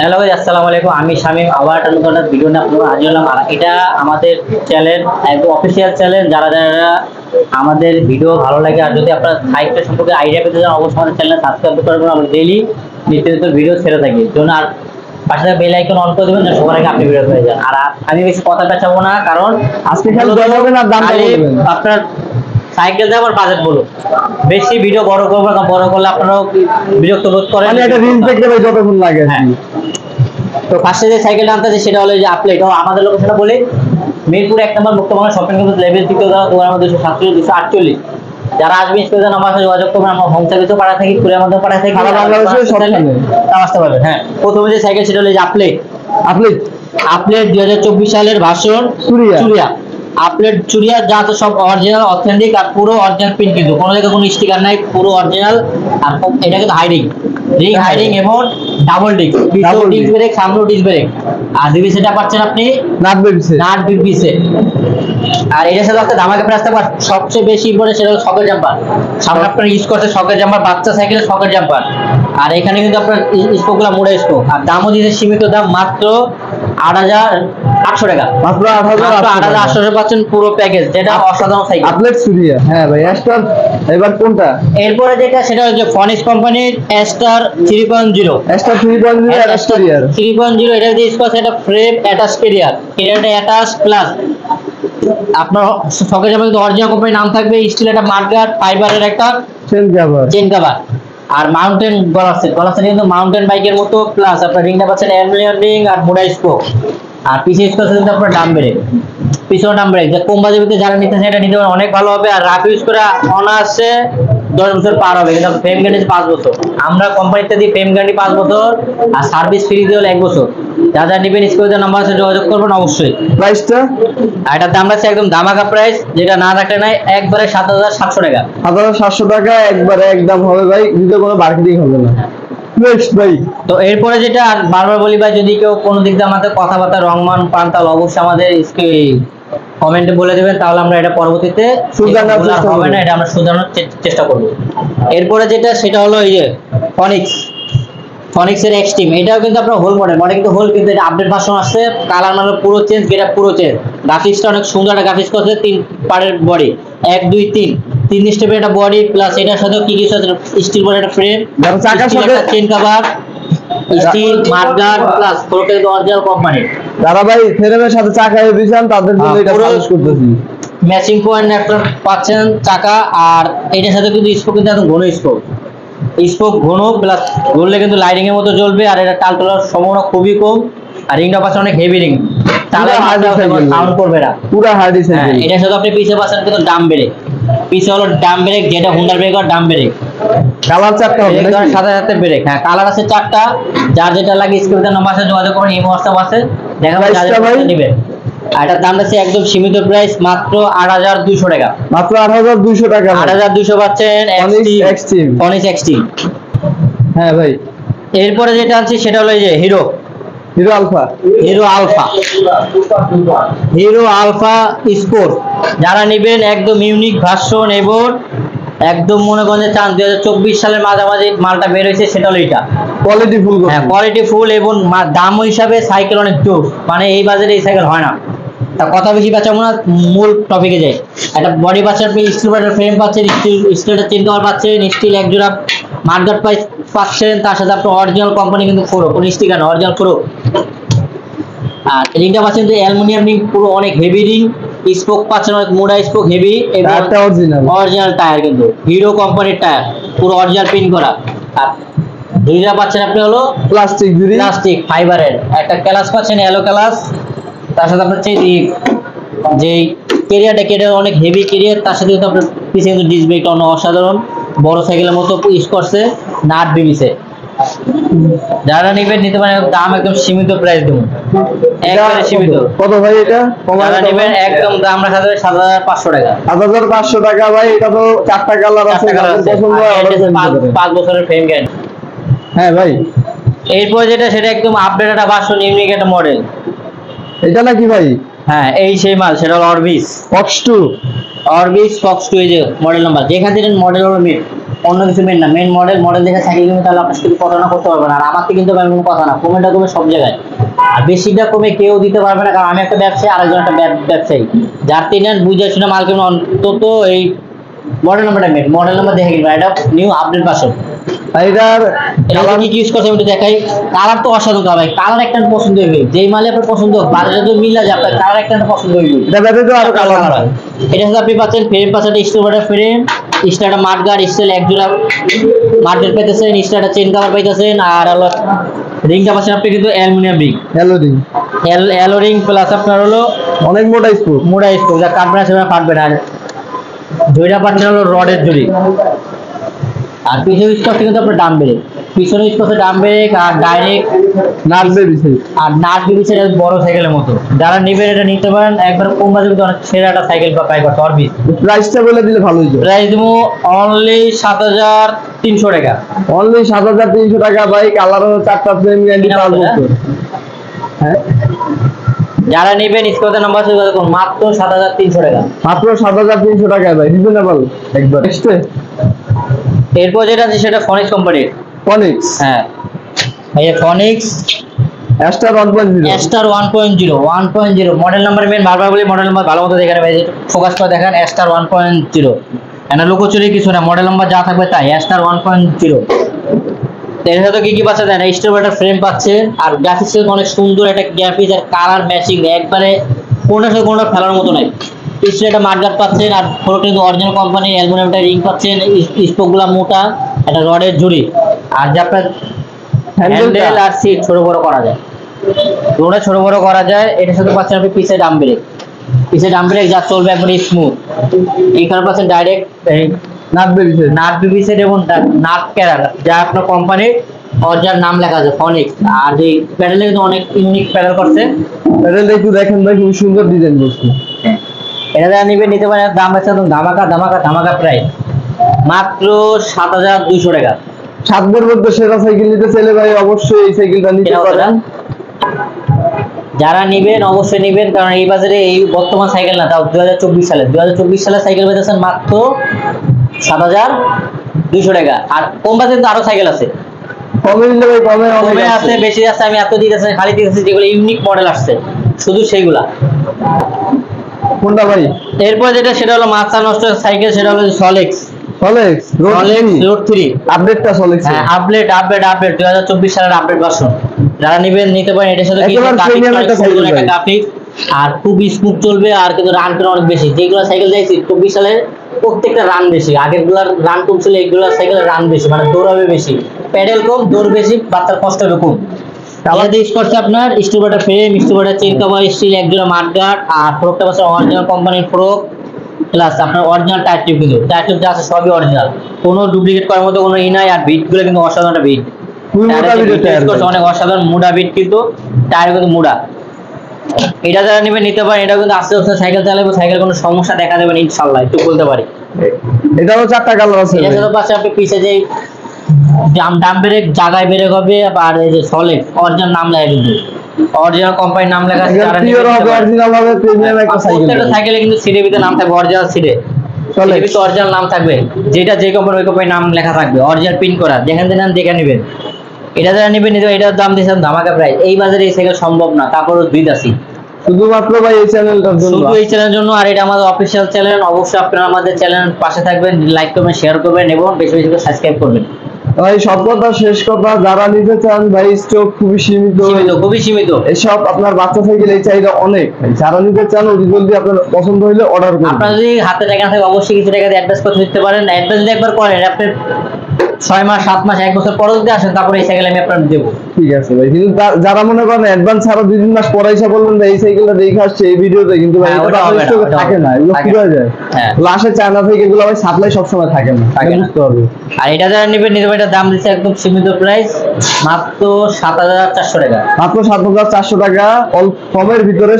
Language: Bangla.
হ্যালো ভাই, আসসালামু আলাইকুম। আমি শামীম, আবার একটা নতুন একটা ভিডিও নিয়ে আপনাদের হাজির হলাম। আর এটা আমাদের চ্যানেল, একদম অফিসিয়াল চ্যানেল। যারা যারা আমাদের ভিডিও ভালো লাগে আর যদি আপনার সাইটটা সম্পর্কে আইডিয়া পেতে চান, অবশ্যই আমাদের চ্যানেল সাবস্ক্রাইব করবেন। আমরা ডেইলি নিত্য নতুন ভিডিও ছেড়ে থাকি, জন্য আর পাশে বেল আইকন অন করে দেবেন, সবার আগে আপনি ভিডিও পেয়ে যান। আর আমি বেশি কথা পেঁচাবো না, কারণ আজকে খেলে দেবেন আর দাম দেবেন আপনার সাইকেল দিয়ে আবার বাজেট বলুন। বেশি ভিডিও বড় করবো না, বড় করলে আপনারাও বিরক্ত বোধ করেন। মানে একটা রিলস দেখতে ভাই যতক্ষণ লাগে। হ্যাঁ। তো ফার্স্টে যে সাইকেলটা আনতে সেটা হলো যে আপলেট। আমাদের লোকেশনটা বলি, মিরপুর 1 নম্বর মুক্তবাংলা শপিং কমপ্লেক্স লেভেল 3 দোকান আমাদের 247-248। যারা আসবে স্ক্রিনে আমার সাথে যোগাযোগ করবেন। আমরা হোম সার্ভিসও পাঠাই থাকি, কুরিয়ার মাধ্যমে পাঠাই থাকি, সারা বাংলাদেশে সবখানে আসতে পারবেন। হ্যাঁ, প্রথমে যে সাইকেল সেটা হলো যে আপলেট। আপলেট 2024 সালের ভার্সন চুরিয়া। আপলেট চুরিয়া, যা তো সব অরিজিনাল অথেন্টিক আর পুরো অরিজিনাল পিন, কিন্তু কোনো জায়গায় কোনো স্টিকার নাই, পুরো অরিজিনাল। আর এটা কিন্তু হাইডিং রিং হাইডিং এবং ডাবল ডিস্ক, পিছনে ডিস্ক ব্রেক, সামনে ডিস্ক ব্রেক। আর ডিভিসিটা পাচ্ছেন আপনি নাট বিবিসে। আর এটার সাথে একটা ধামাকা প্রাইস থাকবে। সবচেয়ে বেশি ইম্পর্টেন্ট সেটা হলো সকেট জাম্পার। সামনে আপনার ইউজ করতে সকেট জাম্পার, বাচ্চা সাইকেলের সকেট জাম্পার। আর এখানে কিন্তু আপনার স্পোকগুলো মোড়া স্পোক। আর দামও দিতে সীমিত দাম, মাত্র 8,800 টাকা। মাত্র 8,800 পাচ্ছেন পুরো প্যাকেজ, যেটা অসাধারণ সাইকেল আপলেট চুরিয়া। হ্যাঁ ভাই, স্টার। এবার কোনটা? এরপরে যেটা সেটা হচ্ছে ফনিক্স কোম্পানির স্টার 3.0। Star 3.0 attach career 3.0। এটা দিয়ে স্কোয়ার এটা ফ্রেম অ্যাটাচ ক্যারিয়ার, এটা অ্যাটাচ প্লাস আপনার সকেট জাম্পার কিন্তু অরিজিনাল কোম্পানির নাম থাকবে, স্টিল একটা মার্কার, ফাইবারের একটা চেন কভার। আর মাউন্টেন গলার সেট কিন্তু মাউন্টেন বাইকের মতো, প্লাস আপনার রিংটা পাচ্ছেন অ্যালুমিনিয়াম রিং আর মোড়া স্পোক। আর পিছিয়ে স্কোয়ার কিন্তু আপনার ডাম ব্রেক, পিছনে ডাম ব্রেক। যে কম বাজেটে যারা নিতে চান এটা নিতে পারেন, অনেক ভালো হবে। আর রাফ ইউজ করে অনার্সে 10 বছর পার হবে, কিন্তু ফ্রেম গ্যারান্টি 5 বছর। আমরা কোম্পানিতে দিই ফ্রেম গ্যারান্টি 5 বছর, আর সার্ভিস ফ্রি দিয়ে হলো 1 বছর। যারা নেবেন স্ক্রিনে নাম্বার আছে, যোগাযোগ করবেন অবশ্যই। প্রাইসটা এটার দাম আছে একদম ধামাকা প্রাইস, যেটা না রাখলে নাই, একবারে 7,700 টাকা। 7,700 টাকা একবারে একদম হবে ভাই, দিতে কোনো মার্কেটিং হবে না। নেক্সট ভাই। তো এরপরে যেটা, আর বারবার বলি ভাই, যদি কেউ কোনো দিক দিয়ে আমাদের কথাবার্তা রংমান পান, তাহলে অবশ্যই আমাদের কমেন্টে বলে দেবেন, তাহলে আমরা এটা পরবর্তীতে হবে না, এটা আমরা শুধরানোর চেষ্টা করব। এরপরে যেটা সেটা হলো এই যে ফনিক্সের এক্সট্রিম। এটাও কিন্তু আপনার হোল মডেল কিন্তু হোল, কিন্তু এটা আপডেট ভার্সন আসছে। কালার মানে পুরো চেঞ্জ, গেটআপ পুরো চেঞ্জ। গ্রাফিক্সটা অনেক সুন্দর একটা গ্রাফিক্স করছে। 3 পার্টের বডি, 1 2 3 স্টেপের একটা বডি, প্লাস এটার সাথে কি কি আছে, স্টিল বডি একটা ফ্রেম, চাকার সাথে chain cover, steel marker, plus ফোরকে অরিজিনাল কোম্পানি। যারা ভাই ফ্রেমের সাথে চাকা দিয়েছেন তাদের জন্য এটা সাজেস্ট করতেছি। ম্যাচিং পয়েন্ট একটা পাচ্ছেন চাকা, আর এটার সাথে কিন্তু স্পোক কিন্তু একদম ঘন স্পোক ঘন, প্লাস ঘুরলে কিন্তু লাইটিং এর মতো জ্বলবে। আর এটা টাল তোলার সম্ভাবনা খুবই কম। আর রিংটা পাচ্ছেন অনেক হেভি রিং, তাহলে সাউন্ড করবে না, পুরো হার্ডি সাইকেল। এটার সাথে আপনি পিছে পাচ্ছেন কিন্তু ডাম ব্রেক, পিছে হলো ডাম ব্রেক, যেটা হুন্ডার ব্রেক আর ডাম ব্রেক। কালার 4টা হবে, সাথে সাথে ব্রেক। হ্যাঁ, কালার আছে 4টা। যার যেটা লাগে স্ক্রিনে নাম্বার আছে, যোগাযোগ করুন। এই হোয়াটসঅ্যাপ আছে, দেখাবো যা নেবেন। আর এটার দাম আছে একদম সীমিত প্রাইস, মাত্র 8,200 টাকা। মাত্র 8,200 টাকা। 8,200 পাচ্ছেন ফনিক্স এক্সট্রিম। হ্যাঁ ভাই। এরপরে যেটা আছে সেটা হলো এই যে হিরো আলফা স্পোর্ট। যারা নেবেন একদম ইউনিক ভার্সন, এবং একদম মনে করেন চান 2024 সালের মাঝামাঝি মালটা বের হয়েছে, সেটা হলো এটা কোয়ালিটি ফুল। হ্যাঁ, কোয়ালিটি ফুল, এবং দাম হিসাবে সাইকেল অনেক জোর। মানে এই বাজারে এই সাইকেল হয় না। তা কথা বেশি বাঁচাবো না, মূল টপিকে যাই। একটা বডি পাচ্ছেন আপনি, স্টিল ফ্রেম পাচ্ছেন, স্টিলের চেন কভার পাচ্ছেন, স্টিল এক জোড়া মার্কার পাচ্ছেন, তার সাথে আপনার অরিজিনাল কোম্পানি কিন্তু পুরো কোনো স্টিকার না, অরিজিনাল পুরো। আর রিংটা পাচ্ছেন যে অ্যালুমিনিয়াম রিং, পুরো অনেক হেভি রিং। স্পোক পাচ্ছেন অনেক মোড়া স্পোক, হেভি, এবং অরিজিনাল টায়ার, কিন্তু হিরো কোম্পানির টায়ার, পুরো অরিজিনাল পিন করা। আর দুইটা পাচ্ছেন আপনি হলো প্লাস্টিক ফাইবারের একটা ক্লাস পাচ্ছেন, ইয়েলো ক্লাস। তার সাথে আপনার যে কেরিয়ারটা অনেক হেভি কেরিয়ার, তার সাথে কিন্তু আপনার পিছনে কিন্তু ডিস্ক ব্রেকটা অনেক অসাধারণ, বড় সাইকেলের মতো ইউজ করছে, নাট বিবিসে। যারা নেবেন নিতে পারেন, দাম একদম সীমিত প্রাইস দেবো, একবারে সীমিত। কত ভাই এটা? যারা নেবেন একদম দাম রাখা যাবে 7,500 টাকা। 7,500 টাকা ভাই। এটা তো 4টা কালার আছে, পছন্দ হয় অর্ডার করতে পারেন। 5 বছরের ফ্রেম গ্যারান্টি। হ্যাঁ ভাই। এরপর যেটা সেটা একদম আপডেট একটা ভার্সন, ইউনিক একটা মডেল। এটা নাকি ভাই? হ্যাঁ, এই সেই মাল, সেটা হলো অরবিস ফক্স 2। এই যে মডেল নাম্বার, যেখান থেকে মডেল হলো মিড অন্য কিছু মেন না, মেন মডেল দেখে সাইকেল কিনবে, তাহলে আপনার সাথে কথা না করতে পারবেন। আর আমার থেকে কিন্তু আমি কোনো কথা না, কমেটা কমে সব জায়গায়, আর বেশিটা কমে কেউ দিতে পারবে না, কারণ আমি একটা ব্যবসায়ী, আরেকজন একটা ব্যবসায়ী। যার তিন বুঝে শুনে মাল কিনবেন, অন্তত এই মডেল নাম্বার দেখে কিনবেন। এটা নিউ আপডেট ভার্সন। এটার এটা কি ইউজ করছে আমি একটু দেখাই। কালার তো অসাধারণ ভাই, কালার একটা পছন্দ হইবে, যেই মালে আপনার পছন্দ হোক, বাজারে তো মিল আছে, আপনার কালার একটা পছন্দ হইবে। এটা ব্যতীত আরো কালার হয়। এটা হচ্ছে আপনি পাচ্ছেন ফ্রেম, পাচ্ছেন স্টোভারের ফ্রেম, স্টার্টার মাঠগার্ড, স্টেল এক জোড়া মাঠগার্ড পাইতেছেন, স্টার্টার চেন কভার পাইতেছেন, আর হলো রিংটা পাচ্ছেন আপনি কিন্তু aluminium ring, aloe ring plus আপনার হলো অনেক মোটা স্ক্রু, যা কাটবে না সেটা ফাটবে না। আর জয়টা পাচ্ছেন হলো রডের জড়ি। আর পিছনে ইউজ করছে কিন্তু আপনার ডাম ব্রেক, পিছনে ইউজ করছে ডাম ব্রেক, আর ডাইরেক্ট নাট বেবিছে, আর নাট বিবিসের বড় সাইকেলের মতো। যারা নেবেন এটা নিতে পারেন, একবার কম বাজেটে অনেক সেরা একটা সাইকেল পাই করতে পারবি। প্রাইসটা বলে দিলে ভালো হতো। প্রাইস দেবো অনলি 7,300 টাকা। অনলি 7,300 টাকা ভাই। কালার হলো 4টা, ফ্রেম গ্যারান্টি 5 বছর। হ্যাঁ, যারা নেবেন স্ক্রিনে নাম্বার আছে, মাত্র 7,300 টাকা, মাত্র 7,300 টাকা ভাই, রিজনেবল একবার। এরপর যেটা আছে সেটা ফনিক্স কোম্পানির। ফনিক্স, হ্যাঁ এই Phoenix Aster 1.0, star 1.0 model number মেন বারবার বলি, মডেল নাম্বার ভালো মতো দেখেন ভাই, ফোকাস করে দেখেন। স্টার 1.0 এটা লুকোচুরি কিছু না, মডেল নাম্বার যা থাকবে তাই। স্টার 1.0 এর সাথে কি কি পাচ্ছে দেন, স্টোভার ফ্রেম পাচ্ছে, আর গ্রাফিক্স অনেক সুন্দর একটা গ্রাফিক্স, আর কালার ম্যাচিং একবারে কোনটার সাথে কোনটা ফেলার মতো নাই। পিছনে একটা মাঠগার্ড পাচ্ছেন, আর ফ্লোরটা কিন্তু অরিজিনাল কোম্পানির অ্যালুমিনিয়াম একটা রিং পাচ্ছেন, স্পোকগুলো মোটা, একটা রডের জুড়ি, আর যে আপনার হ্যান্ডেল আর সিট ছোট বড় করা যায়, দুটো ছোট বড় করা যায়। এটার সাথে পাচ্ছেন আপনি পিছে ডাম ব্রেক যা চলবে একবারে স্মুথ। এইখানে পাচ্ছেন ডাইরেক্ট নাট বিবিসের এবং নাট ক্যারার, যা আপনার কোম্পানির অরিজিনাল নাম লেখা আছে ফনিক্স। আর যে প্যাডেলে কিন্তু অনেক ইউনিক প্যাডেল করছে, প্যাডেলটা একটু দেখেন ভাই, খুব সুন্দর ডিজাইন করছে। এটা যারা নিতে পারেন, দাম আছে একদম ধামাকা প্রাইস, মাত্র 7,200 টাকা। 7 মধ্যে সেরা সাইকেল নিতে চাইলে ভাই অবশ্যই এই সাইকেলটা নিতে পারেন। যারা নিবেন অবশ্যই নিবেন, কারণ এই বাজারে এই বর্তমান সাইকেল না, তাও 2024 সালে সাইকেল পেতেছেন মাত্র 7,200 টাকা। আর কম বাজেট আরো সাইকেল আছে, কমে নিলে ভাই কমে আছে, বেশি আছে, আমি এত দিতেছি খালি দিতেছি যেগুলো ইউনিক মডেল আসছে শুধু সেইগুলা। কোনটা ভাই? এরপর যেটা সেটা হলো মাথা নষ্ট সাইকেল, সেটা হলো সলেক্স রোড 3 আপডেটটা সলেক্স, হ্যাঁ আপডেট 2024 সালের আপডেট ভার্সন। যারা নিবেন নিতে পারেন, এটার সাথে গ্রাফিক্স আর খুব স্মুথ চলবে, আর কিন্তু রান করে অনেক বেশি। যেগুলো সাইকেল যাইছি 24 সালের প্রত্যেকটা রান বেশি, আগের গুলার রান কম ছিল, এগুলো সাইকেলের রান বেশি, মানে দৌড়াবে বেশি, প্যাডেল কম, দৌড় বেশি, বাচ্চার কষ্ট হবে কম। আমাদের ইউজ করছে আপনার স্টোভার ফ্রেম, স্টোভার চেন কভার, স্টিল এক জোড়া মাঠগার্ড, আর ফ্রকটা পাচ্ছে অরিজিনাল কোম্পানির ফ্রক, প্লাস আপনার অরিজিনাল টায়ার টিউব, কিন্তু টায়ার টিউব যা আছে সবই অরিজিনাল, কোনো ডুপ্লিকেট করার মতো কোনো ই নাই। আর বিটগুলো কিন্তু অসাধারণ একটা বিট, অনেক অসাধারণ মুডা বিট, কিন্তু টায়ার কিন্তু মুডা। এটা যারা নেবেন নিতে পারেন, এটা কিন্তু আস্তে আস্তে সাইকেল চালাবো, সাইকেল কোনো সমস্যা দেখা দেবেন ইনশাআল্লাহ, একটু বলতে পারি। এটাও 4টা কালার আছে। এটা সাথে পাশে আপনি পিছে যে ডাম ব্রেক জায়গায় ব্রেক হবে, আর এই যে সলিড অরিজিনাল নাম লেখা, কিন্তু অরিজিনাল কোম্পানির নাম লেখা আছে। যারা পিওর হবে, অরিজিনাল হবে, প্রিমিয়াম একটা সাইকেল। প্রত্যেকটা সাইকেলে কিন্তু সিটে ভিতরে নাম থাকবে, অরিজিনাল সিটে অরিজিনাল নাম থাকবে, যেটা যে কোম্পানি ওই কোম্পানির নাম লেখা থাকবে, অরিজিনাল পিন করা, যেখান থেকে নেন দেখে নেবেন। এটা যারা নেবেন এটার দাম দিয়েছেন ধামাকা প্রাইস, এই বাজারে এই সাইকেল সম্ভব না, তারপরও দুই দাসি শুধুমাত্র ভাই এই চ্যানেলটার জন্য, শুধু এই চ্যানেলের জন্য। আর এটা আমাদের অফিসিয়াল চ্যানেল, অবশ্যই আপনারা আমাদের চ্যানেল পাশে থাকবেন, লাইক করবেন, শেয়ার করবেন এবং বেশি বেশি করে সাবস্ক্রাইব করবেন। ভাই সব কথা শেষ কথা, যারা নিতে চান ভাই স্টক খুবই সীমিত, এসব আপনার বাচ্চা সাইকেল এই চাহিদা অনেক। যারা নিতে চান অতি জলদি আপনার পছন্দ হইলে অর্ডার করুন। আপনারা যদি হাতে টাকা থাকে অবশ্যই কিছু টাকা দিয়ে অ্যাডভান্স করতে দিতে পারেন। অ্যাডভান্স যদি একবার করেন, আপনি 6 মাস 7 মাস 1 বছর পরে যদি আসেন, তারপরে এই সাইকেল আমি আপনাদের দেবো। ঠিক আছে ভাই, কিন্তু যারা মনে করেন অ্যাডভান্স ছাড়া 2-3 মাস পরে এসে বলবেন ভাই এই সাইকেলটা দেখে আসছে এই ভিডিওতে, কিন্তু ভাই এটা স্টকে থাকে না, এগুলো কি হয়ে যায়, লাস্টে চায়না থেকে এগুলো ভাই সাপ্লাই সব সময় থাকে না, বুঝতে পারবে। আর এটা যারা নেবেন এটার দাম দিচ্ছে একদম সীমিত প্রাইস, মাত্র 7,400 টাকা, মাত্র 7,400 টাকা, অল্প কমের ভিতরে।